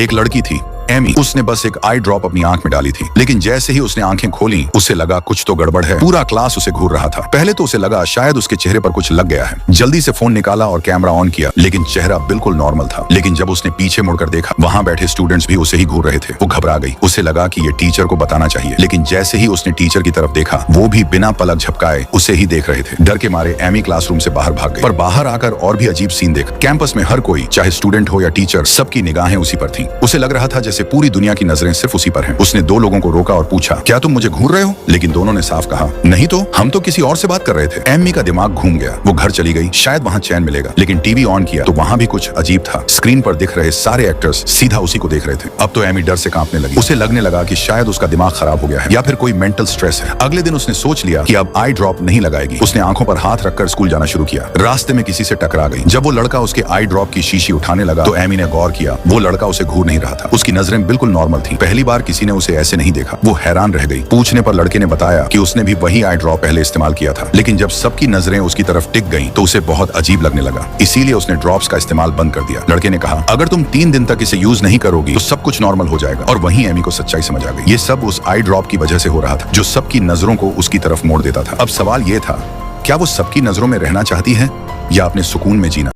एक लड़की थी एमी। उसने बस एक आई ड्रॉप अपनी आंख में डाली थी, लेकिन जैसे ही उसने आंखें खोली उसे लगा कुछ तो गड़बड़ है। पूरा क्लास उसे घूर रहा था। पहले तो उसे लगा शायद उसके चेहरे पर कुछ लग गया है। जल्दी से फोन निकाला और कैमरा ऑन किया, लेकिन चेहरा बिल्कुल नॉर्मल था। लेकिन जब उसने पीछे मुड़कर देखा, वहां बैठे स्टूडेंट्स भी उसे ही घूर रहे थे। वो घबरा गई। उसे लगा कि ये टीचर को बताना चाहिए, लेकिन जैसे ही उसने टीचर की तरफ देखा, वो भी बिना पलक झपकाए उसे ही देख रहे थे। डर के मारे एमी क्लासरूम से बाहर भाग गई। पर बाहर आकर और भी अजीब सीन देखा। कैंपस में हर कोई, चाहे स्टूडेंट हो या टीचर, सबकी निगाहें उसी पर थी। उसे लग रहा था जैसे पूरी दुनिया की नजरें सिर्फ उसी पर हैं। उसने दो लोगों को रोका और पूछा, क्या तुम मुझे घूर रहे हो? लेकिन दोनों ने साफ कहा, नहीं तो, हम तो किसी और से बात कर रहे थे। एमी का दिमाग घूम गया। वो घर चली गई, शायद वहां चैन मिलेगा। लेकिन टीवी ऑन किया तो वहां भी कुछ अजीब था। स्क्रीन पर दिख रहे सारे एक्टर्स सीधा उसी को देख रहे थे। अब तो एमी डर से कांपने लगी। उसे लगने लगा कि शायद उसका दिमाग खराब हो गया है या फिर कोई मेंटल स्ट्रेस है। अगले दिन उसने सोच लिया कि अब आई ड्रॉप नहीं लगाएगी। उसने आंखों पर हाथ रखकर स्कूल जाना शुरू किया। रास्ते में किसी से टकरा गई। जब वो लड़का उसके आई ड्रॉप की शीशी उठाने लगा तो एमी ने गौर किया, वो लड़का उसे घूर नहीं रहा था। उसकी नजरें बिल्कुल नॉर्मल थी। पहली बार किसी ने उसे ऐसे नहीं देखा। वो हैरान रह गई। पूछने पर लड़के ने बताया कि उसने भी वही आई ड्रॉप पहले इस्तेमाल किया था, लेकिन जब सबकी नजरें उसकी तरफ टिक गईं तो उसे बहुत अजीब लगने लगा। इसीलिए उसने ड्रॉप्स का इस्तेमाल बंद कर दिया। लड़के ने कहा, अगर तुम 3 दिन तक इसे यूज नहीं करोगी तो सब कुछ नॉर्मल हो जाएगा। और वहीं एमी को सच्चाई समझ आ गई। ये सब उस आई ड्रॉप की वजह से हो रहा था, जो सबकी नजरों को उसकी तरफ मोड़ देता था। अब सवाल ये था, क्या वो सबकी नजरों में रहना चाहती है या अपने सुकून में जीना?